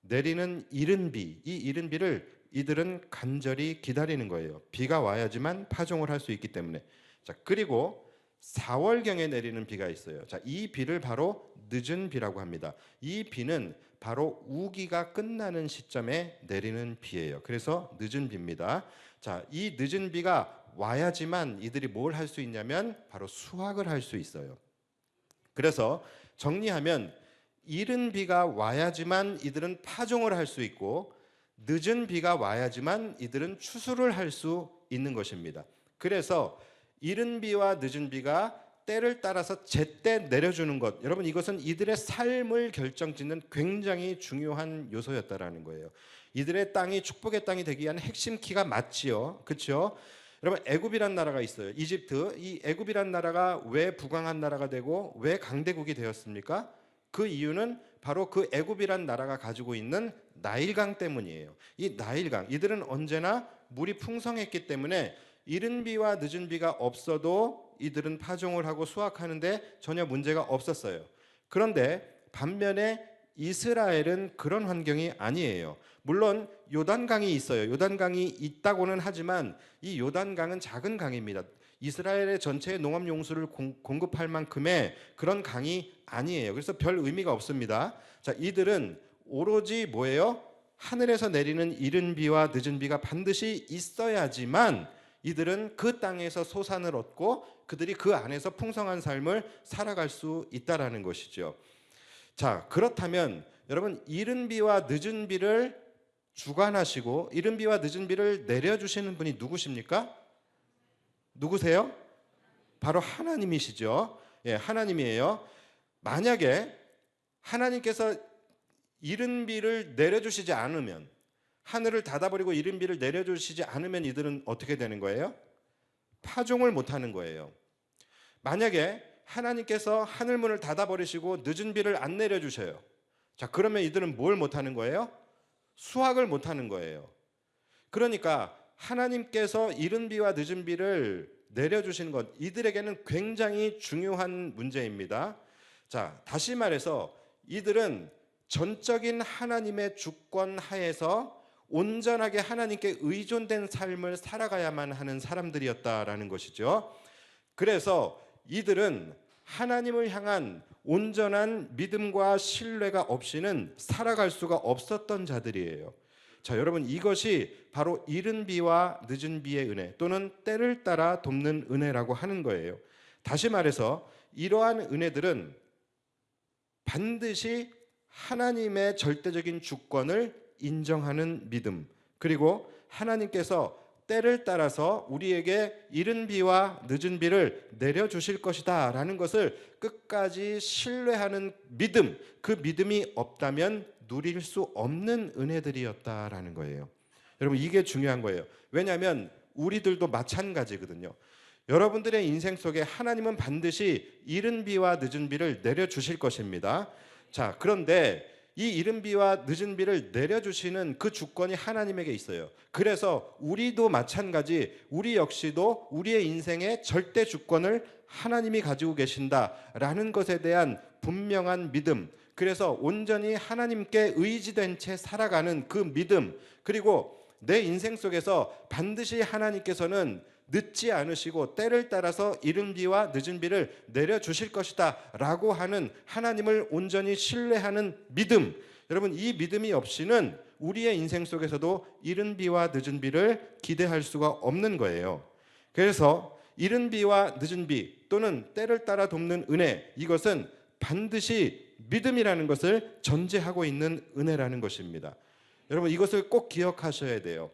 내리는 이른 비, 이 이른 비를 이들은 간절히 기다리는 거예요. 비가 와야지만 파종을 할 수 있기 때문에. 자, 그리고 4월경에 내리는 비가 있어요. 자, 이 비를 바로 늦은 비라고 합니다. 이 비는 바로 우기가 끝나는 시점에 내리는 비예요. 그래서 늦은 비입니다. 자, 이 늦은 비가 와야지만 이들이 뭘 할 수 있냐면 바로 수확을 할 수 있어요. 그래서 정리하면 이른 비가 와야지만 이들은 파종을 할 수 있고, 늦은 비가 와야지만 이들은 추수를 할 수 있는 것입니다. 그래서 이른 비와 늦은 비가 때를 따라서 제때 내려주는 것, 여러분 이것은 이들의 삶을 결정짓는 굉장히 중요한 요소였다라는 거예요. 이들의 땅이 축복의 땅이 되기 위한 핵심 키가 맞지요, 그렇죠? 여러분 애굽이란 나라가 있어요. 이집트. 이 애굽이란 나라가 왜 부강한 나라가 되고 왜 강대국이 되었습니까? 그 이유는 바로 그 애굽이란 나라가 가지고 있는 나일강 때문이에요. 이 나일강, 이들은 언제나 물이 풍성했기 때문에 이른 비와 늦은 비가 없어도 이들은 파종을 하고 수확하는데 전혀 문제가 없었어요. 그런데 반면에 이스라엘은 그런 환경이 아니에요. 물론 요단강이 있어요. 요단강이 있다고는 하지만 이 요단강은 작은 강입니다. 이스라엘의 전체 농업 용수를 공급할 만큼의 그런 강이 아니에요. 그래서 별 의미가 없습니다. 자, 이들은 오로지 뭐예요? 하늘에서 내리는 이른 비와 늦은 비가 반드시 있어야지만 이들은 그 땅에서 소산을 얻고 그들이 그 안에서 풍성한 삶을 살아갈 수 있다라는 것이죠. 자, 그렇다면 여러분 이른 비와 늦은 비를 주관하시고 이른 비와 늦은 비를 내려주시는 분이 누구십니까? 누구세요? 바로 하나님이시죠. 예, 하나님이에요. 만약에 하나님께서 이른 비를 내려주시지 않으면, 하늘을 닫아버리고 이른 비를 내려주시지 않으면 이들은 어떻게 되는 거예요? 파종을 못하는 거예요. 만약에 하나님께서 하늘문을 닫아버리시고 늦은 비를 안 내려주셔요. 자, 그러면 이들은 뭘 못하는 거예요? 수확을 못하는 거예요. 그러니까 하나님께서 이른 비와 늦은 비를 내려주시는 것, 이들에게는 굉장히 중요한 문제입니다. 자, 다시 말해서 이들은 전적인 하나님의 주권 하에서 온전하게 하나님께 의존된 삶을 살아가야만 하는 사람들이었다라는 것이죠. 그래서 이들은 하나님을 향한 온전한 믿음과 신뢰가 없이는 살아갈 수가 없었던 자들이에요. 자, 여러분 이것이 바로 이른 비와 늦은 비의 은혜, 또는 때를 따라 돕는 은혜라고 하는 거예요. 다시 말해서 이러한 은혜들은 반드시 하나님의 절대적인 주권을 인정하는 믿음, 그리고 하나님께서 때를 따라서 우리에게 이른 비와 늦은 비를 내려주실 것이다 라는 것을 끝까지 신뢰하는 믿음, 그 믿음이 없다면 누릴 수 없는 은혜들이었다라는 거예요. 여러분 이게 중요한 거예요. 왜냐하면 우리들도 마찬가지거든요. 여러분들의 인생 속에 하나님은 반드시 이른 비와 늦은 비를 내려주실 것입니다. 자, 그런데 이 이른 비와 늦은 비를 내려주시는 그 주권이 하나님에게 있어요. 그래서 우리도 마찬가지, 우리 역시도 우리의 인생의 절대 주권을 하나님이 가지고 계신다라는 것에 대한 분명한 믿음, 그래서 온전히 하나님께 의지된 채 살아가는 그 믿음, 그리고 내 인생 속에서 반드시 하나님께서는 늦지 않으시고 때를 따라서 이른 비와 늦은 비를 내려주실 것이다 라고 하는 하나님을 온전히 신뢰하는 믿음, 여러분 이 믿음이 없이는 우리의 인생 속에서도 이른 비와 늦은 비를 기대할 수가 없는 거예요. 그래서 이른 비와 늦은 비 또는 때를 따라 돕는 은혜, 이것은 반드시 믿음이라는 것을 전제하고 있는 은혜라는 것입니다. 여러분 이것을 꼭 기억하셔야 돼요.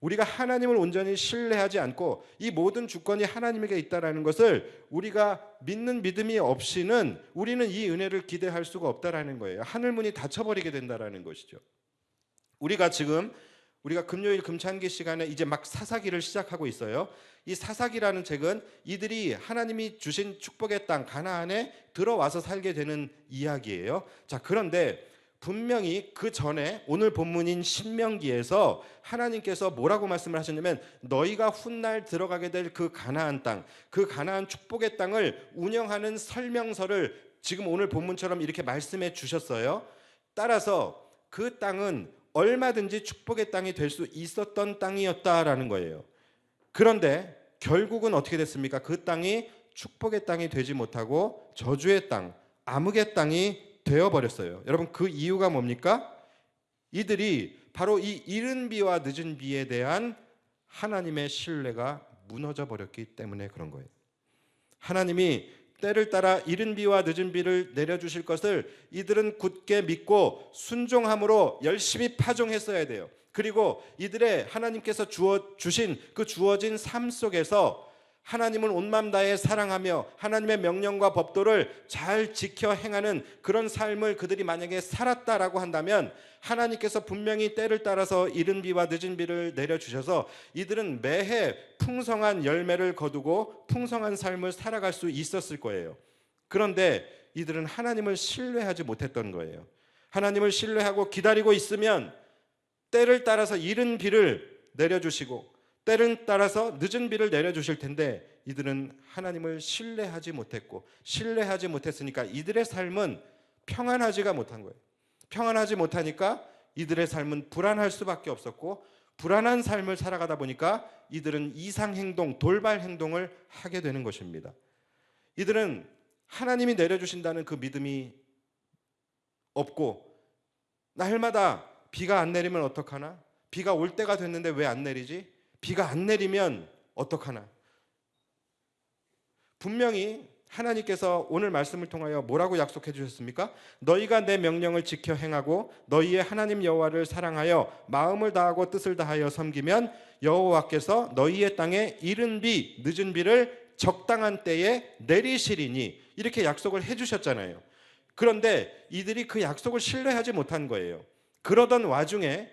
우리가 하나님을 온전히 신뢰하지 않고 이 모든 주권이 하나님에게 있다라는 것을 우리가 믿는 믿음이 없이는 우리는 이 은혜를 기대할 수가 없다라는 거예요. 하늘문이 닫혀버리게 된다라는 것이죠. 우리가 금요일 금찬기 시간에 이제 막 사사기를 시작하고 있어요. 이 사사기라는 책은 이들이 하나님이 주신 축복의 땅 가나안에 들어와서 살게 되는 이야기예요. 자, 그런데 분명히 그 전에 오늘 본문인 신명기에서 하나님께서 뭐라고 말씀을 하셨냐면 너희가 훗날 들어가게 될 그 가나안 땅, 그 가나안 축복의 땅을 운영하는 설명서를 지금 오늘 본문처럼 이렇게 말씀해 주셨어요. 따라서 그 땅은 얼마든지 축복의 땅이 될 수 있었던 땅이었다라는 거예요. 그런데 결국은 어떻게 됐습니까? 그 땅이 축복의 땅이 되지 못하고 저주의 땅, 암흑의 땅이 되어버렸어요. 여러분 그 이유가 뭡니까? 이들이 바로 이 이른 비와 늦은 비에 대한 하나님의 신뢰가 무너져 버렸기 때문에 그런 거예요. 하나님이 때를 따라 이른 비와 늦은 비를 내려주실 것을 이들은 굳게 믿고 순종함으로 열심히 파종했어야 돼요. 그리고 이들의 하나님께서 주신 그 주어진 삶 속에서 하나님을 온 마음 다해 사랑하며 하나님의 명령과 법도를 잘 지켜 행하는 그런 삶을 그들이 만약에 살았다라고 한다면 하나님께서 분명히 때를 따라서 이른 비와 늦은 비를 내려주셔서 이들은 매해 풍성한 열매를 거두고 풍성한 삶을 살아갈 수 있었을 거예요. 그런데 이들은 하나님을 신뢰하지 못했던 거예요. 하나님을 신뢰하고 기다리고 있으면 때를 따라서 이른 비를 내려주시고 때를 따라서 늦은 비를 내려주실 텐데 이들은 하나님을 신뢰하지 못했고 신뢰하지 못했으니까 이들의 삶은 평안하지가 못한 거예요. 평안하지 못하니까 이들의 삶은 불안할 수밖에 없었고 불안한 삶을 살아가다 보니까 이들은 이상행동, 돌발 행동을 하게 되는 것입니다. 이들은 하나님이 내려주신다는 그 믿음이 없고 날마다 비가 안 내리면 어떡하나? 비가 올 때가 됐는데 왜 안 내리지? 비가 안 내리면 어떡하나? 분명히 하나님께서 오늘 말씀을 통하여 뭐라고 약속해 주셨습니까? 너희가 내 명령을 지켜 행하고 너희의 하나님 여호와를 사랑하여 마음을 다하고 뜻을 다하여 섬기면 여호와께서 너희의 땅에 이른 비, 늦은 비를 적당한 때에 내리시리니 이렇게 약속을 해 주셨잖아요. 그런데 이들이 그 약속을 신뢰하지 못한 거예요. 그러던 와중에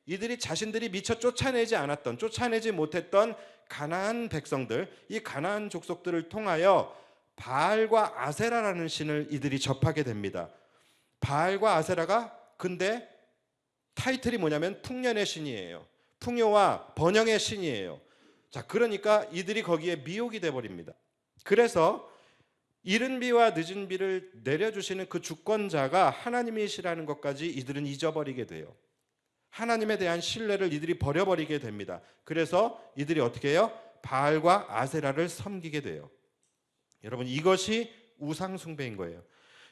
이들이 자신들이 미처 쫓아내지 못했던 가나안 백성들, 이 가나안 족속들을 통하여 바알과 아세라라는 신을 이들이 접하게 됩니다. 바알과 아세라가 근데 타이틀이 뭐냐면 풍년의 신이에요. 풍요와 번영의 신이에요. 자, 그러니까 이들이 거기에 미혹이 돼 버립니다. 그래서 이른 비와 늦은 비를 내려주시는 그 주권자가 하나님이시라는 것까지 이들은 잊어버리게 돼요. 하나님에 대한 신뢰를 이들이 버려버리게 됩니다. 그래서 이들이 어떻게 해요? 바알과 아세라를 섬기게 돼요. 여러분 이것이 우상숭배인 거예요.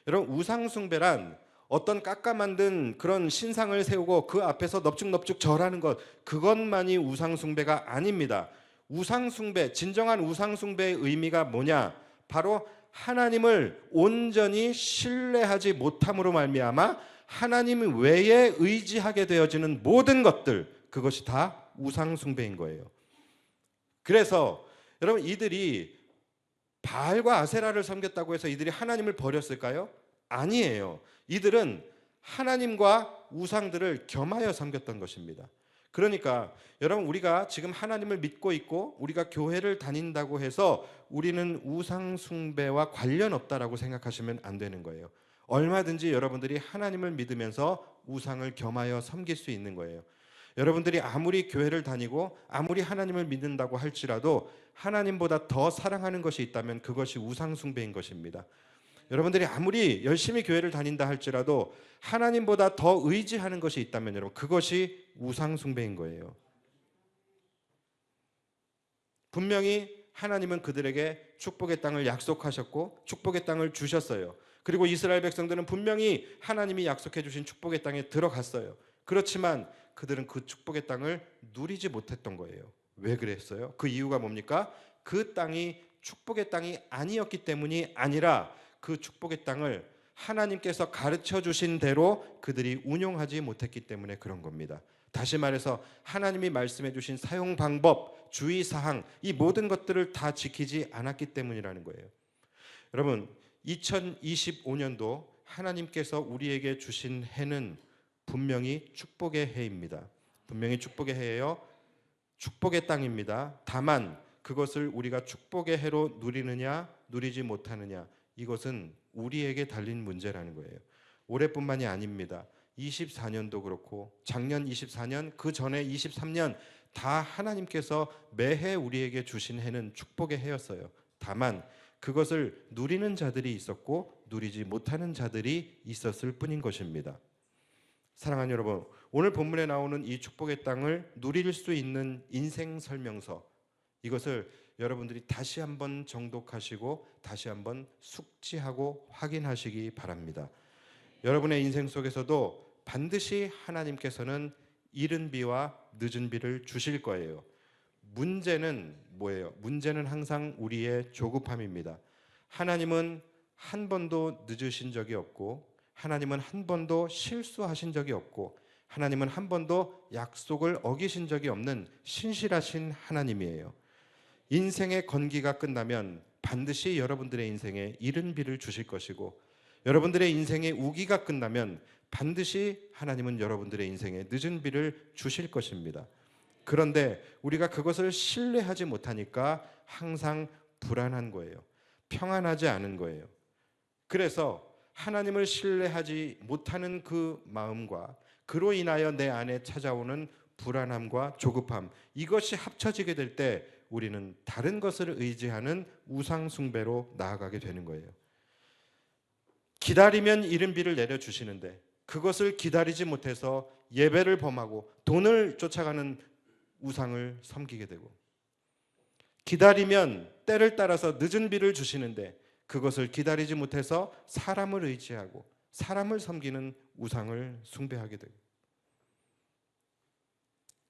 여러분 우상숭배란 어떤 깎아 만든 그런 신상을 세우고 그 앞에서 넙죽넙죽 절하는 것, 그것만이 우상숭배가 아닙니다. 우상숭배, 진정한 우상숭배의 의미가 뭐냐? 바로 하나님을 온전히 신뢰하지 못함으로 말미암아 하나님 외에 의지하게 되어지는 모든 것들, 그것이 다 우상숭배인 거예요. 그래서 여러분 이들이 바알과 아세라를 섬겼다고 해서 이들이 하나님을 버렸을까요? 아니에요. 이들은 하나님과 우상들을 겸하여 섬겼던 것입니다. 그러니까 여러분 우리가 지금 하나님을 믿고 있고 우리가 교회를 다닌다고 해서 우리는 우상숭배와 관련 없다라고 생각하시면 안 되는 거예요. 얼마든지 여러분들이 하나님을 믿으면서 우상을 겸하여 섬길 수 있는 거예요. 여러분들이 아무리 교회를 다니고 아무리 하나님을 믿는다고 할지라도 하나님보다 더 사랑하는 것이 있다면 그것이 우상 숭배인 것입니다. 여러분들이 아무리 열심히 교회를 다닌다 할지라도 하나님보다 더 의지하는 것이 있다면 여러분 그것이 우상 숭배인 거예요. 분명히 하나님은 그들에게 축복의 땅을 약속하셨고 축복의 땅을 주셨어요. 그리고 이스라엘 백성들은 분명히 하나님이 약속해 주신 축복의 땅에 들어갔어요. 그렇지만 그들은 그 축복의 땅을 누리지 못했던 거예요. 왜 그랬어요? 그 이유가 뭡니까? 그 땅이 축복의 땅이 아니었기 때문이 아니라 그 축복의 땅을 하나님께서 가르쳐 주신 대로 그들이 운용하지 못했기 때문에 그런 겁니다. 다시 말해서 하나님이 말씀해 주신 사용 방법, 주의사항 이 모든 것들을 다 지키지 않았기 때문이라는 거예요. 여러분 2025년도 하나님께서 우리에게 주신 해는 분명히 축복의 해입니다. 분명히 축복의 해예요. 축복의 땅입니다. 다만 그것을 우리가 축복의 해로 누리느냐 누리지 못하느냐 이것은 우리에게 달린 문제라는 거예요. 올해뿐만이 아닙니다. 24년도 그렇고 작년 24년 그 전에 23년 다 하나님께서 매해 우리에게 주신 해는 축복의 해였어요. 다만 그것을 누리는 자들이 있었고 누리지 못하는 자들이 있었을 뿐인 것입니다. 사랑하는 여러분, 오늘 본문에 나오는 이 축복의 땅을 누릴 수 있는 인생 설명서 이것을 여러분들이 다시 한번 정독하시고 다시 한번 숙지하고 확인하시기 바랍니다. 여러분의 인생 속에서도 반드시 하나님께서는 이른 비와 늦은 비를 주실 거예요. 문제는 뭐예요? 문제는 항상 우리의 조급함입니다. 하나님은 한 번도 늦으신 적이 없고 하나님은 한 번도 실수하신 적이 없고 하나님은 한 번도 약속을 어기신 적이 없는 신실하신 하나님이에요. 인생의 건기가 끝나면 반드시 여러분들의 인생에 이른 비를 주실 것이고 여러분들의 인생의 우기가 끝나면 반드시 하나님은 여러분들의 인생에 늦은 비를 주실 것입니다. 그런데 우리가 그것을 신뢰하지 못하니까 항상 불안한 거예요. 평안하지 않은 거예요. 그래서 하나님을 신뢰하지 못하는 그 마음과 그로 인하여 내 안에 찾아오는 불안함과 조급함 이것이 합쳐지게 될 때 우리는 다른 것을 의지하는 우상 숭배로 나아가게 되는 거예요. 기다리면 이른 비를 내려주시는데 그것을 기다리지 못해서 예배를 범하고 돈을 쫓아가는 우상을 섬기게 되고 기다리면 때를 따라서 늦은 비를 주시는데 그것을 기다리지 못해서 사람을 의지하고 사람을 섬기는 우상을 숭배하게 되고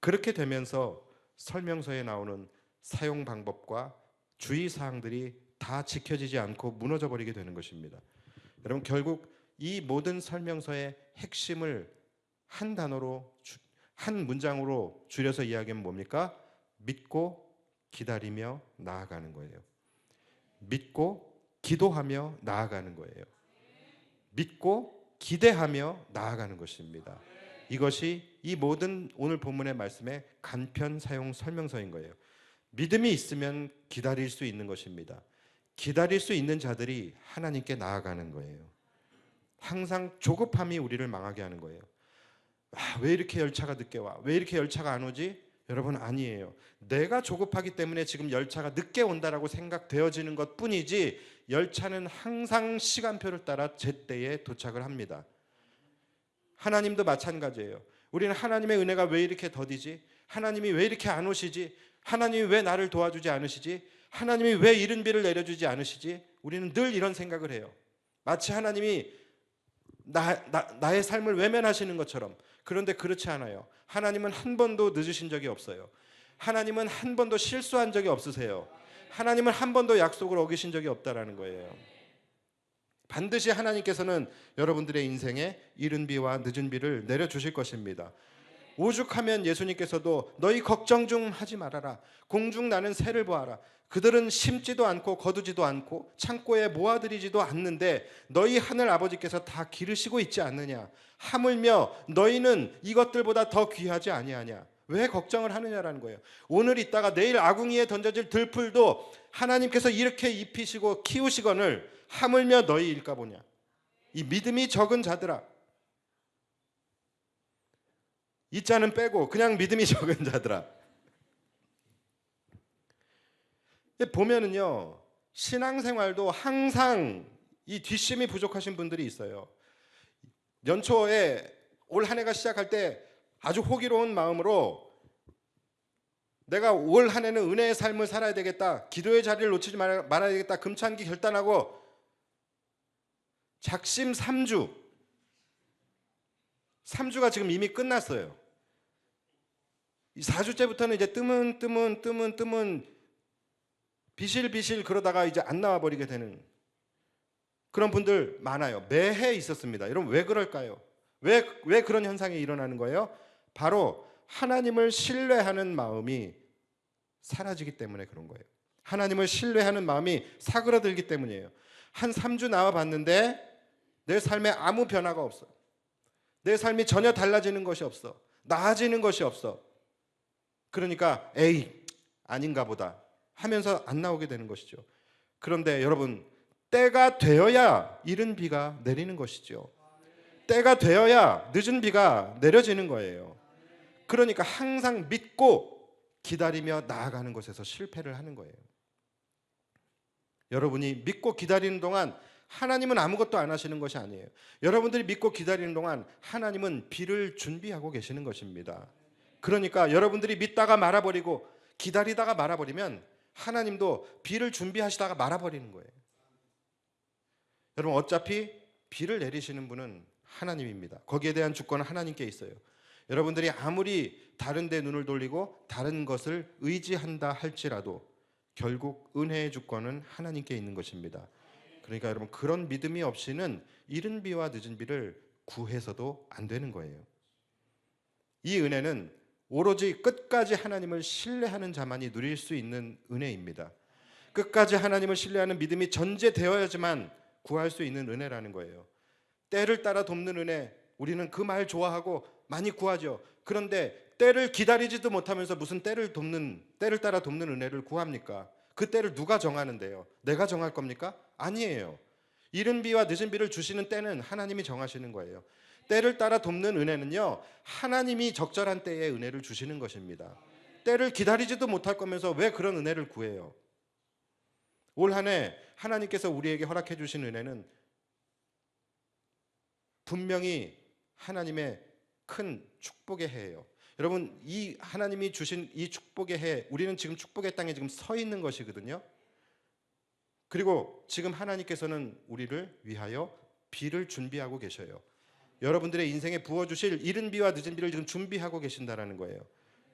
그렇게 되면서 설명서에 나오는 사용 방법과 주의사항들이 다 지켜지지 않고 무너져 버리게 되는 것입니다. 여러분 결국 이 모든 설명서의 핵심을 한 단어로 한 문장으로 줄여서 이야기하면 뭡니까? 믿고 기다리며 나아가는 거예요. 믿고 기도하며 나아가는 거예요. 믿고 기대하며 나아가는 것입니다. 이것이 이 모든 오늘 본문의 말씀의 간편 사용 설명서인 거예요. 믿음이 있으면 기다릴 수 있는 것입니다. 기다릴 수 있는 자들이 하나님께 나아가는 거예요. 항상 조급함이 우리를 망하게 하는 거예요. 왜 이렇게 열차가 늦게 와? 왜 이렇게 열차가 안 오지? 여러분 아니에요. 내가 조급하기 때문에 지금 열차가 늦게 온다라고 생각되어지는 것뿐이지 열차는 항상 시간표를 따라 제때에 도착을 합니다. 하나님도 마찬가지예요. 우리는 하나님의 은혜가 왜 이렇게 더디지? 하나님이 왜 이렇게 안 오시지? 하나님이 왜 나를 도와주지 않으시지? 하나님이 왜 이른 비를 내려주지 않으시지? 우리는 늘 이런 생각을 해요. 마치 하나님이 나의 삶을 외면하시는 것처럼. 그런데 그렇지 않아요. 하나님은 한 번도 늦으신 적이 없어요. 하나님은 한 번도 실수한 적이 없으세요. 하나님은 한 번도 약속을 어기신 적이 없다라는 거예요. 반드시 하나님께서는 여러분들의 인생에 이른 비와 늦은 비를 내려주실 것입니다. 오죽하면 예수님께서도 너희 걱정 좀 하지 말아라. 공중 나는 새를 보아라. 그들은 심지도 않고 거두지도 않고 창고에 모아들이지도 않는데 너희 하늘 아버지께서 다 기르시고 있지 않느냐. 하물며 너희는 이것들보다 더 귀하지 아니하냐. 왜 걱정을 하느냐라는 거예요. 오늘 있다가 내일 아궁이에 던져질 들풀도 하나님께서 이렇게 입히시고 키우시거늘 하물며 너희일까 보냐. 이 믿음이 적은 자들아, 이 자는 빼고 그냥 믿음이 적은 자들아. 보면은요, 신앙생활도 항상 이 뒷심이 부족하신 분들이 있어요. 연초에 올 한 해가 시작할 때 아주 호기로운 마음으로 내가 올 한 해는 은혜의 삶을 살아야 되겠다, 기도의 자리를 놓치지 말아야 되겠다 금찬기 결단하고 작심 3주가 지금 이미 끝났어요. 이 4주째부터는 이제 뜨문 비실비실 그러다가 이제 안 나와 버리게 되는 그런 분들 많아요. 매해 있었습니다. 여러분 왜 그럴까요? 왜 그런 현상이 일어나는 거예요? 바로 하나님을 신뢰하는 마음이 사라지기 때문에 그런 거예요. 하나님을 신뢰하는 마음이 사그라들기 때문이에요. 한 3주 나와 봤는데 내 삶에 아무 변화가 없어. 내 삶이 전혀 달라지는 것이 없어. 나아지는 것이 없어. 그러니까 에이, 아닌가 보다 하면서 안 나오게 되는 것이죠. 그런데 여러분, 때가 되어야 이른 비가 내리는 것이죠. 때가 되어야 늦은 비가 내려지는 거예요. 그러니까 항상 믿고 기다리며 나아가는 것에서 실패를 하는 거예요. 여러분이 믿고 기다리는 동안 하나님은 아무것도 안 하시는 것이 아니에요. 여러분들이 믿고 기다리는 동안 하나님은 비를 준비하고 계시는 것입니다. 그러니까 여러분들이 믿다가 말아버리고 기다리다가 말아버리면 하나님도 비를 준비하시다가 말아버리는 거예요. 여러분, 어차피 비를 내리시는 분은 하나님입니다. 거기에 대한 주권은 하나님께 있어요. 여러분들이 아무리 다른 데 눈을 돌리고 다른 것을 의지한다 할지라도 결국 은혜의 주권은 하나님께 있는 것입니다. 그러니까 여러분, 그런 믿음이 없이는 이른 비와 늦은 비를 구해서도 안 되는 거예요. 이 은혜는 오로지 끝까지 하나님을 신뢰하는 자만이 누릴 수 있는 은혜입니다. 끝까지 하나님을 신뢰하는 믿음이 전제되어야지만 구할 수 있는 은혜라는 거예요. 때를 따라 돕는 은혜, 우리는 그 말 좋아하고 많이 구하죠. 그런데 때를 기다리지도 못하면서 무슨 때를 따라 돕는 은혜를 구합니까? 그 때를 누가 정하는데요? 내가 정할 겁니까? 아니에요. 이른 비와 늦은 비를 주시는 때는 하나님이 정하시는 거예요. 때를 따라 돕는 은혜는요, 하나님이 적절한 때에 은혜를 주시는 것입니다. 때를 기다리지도 못할 거면서 왜 그런 은혜를 구해요? 올 한 해 하나님께서 우리에게 허락해 주신 은혜는 분명히 하나님의 큰 축복의 해예요. 여러분, 이 하나님이 주신 이 축복의 해, 우리는 지금 축복의 땅에 지금 서 있는 것이거든요. 그리고 지금 하나님께서는 우리를 위하여 비를 준비하고 계셔요. 여러분들의 인생에 부어주실 이른 비와 늦은 비를 지금 준비하고 계신다라는 거예요.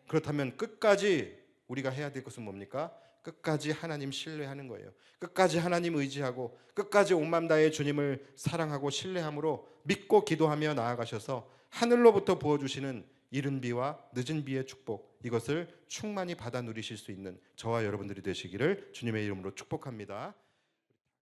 그렇다면 끝까지 우리가 해야 될 것은 뭡니까? 끝까지 하나님 신뢰하는 거예요. 끝까지 하나님 의지하고 끝까지 온 마음 다해 주님을 사랑하고 신뢰함으로 믿고 기도하며 나아가셔서 하늘로부터 부어주시는 이른 비와 늦은 비의 축복, 이것을 충만히 받아 누리실 수 있는 저와 여러분들이 되시기를 주님의 이름으로 축복합니다.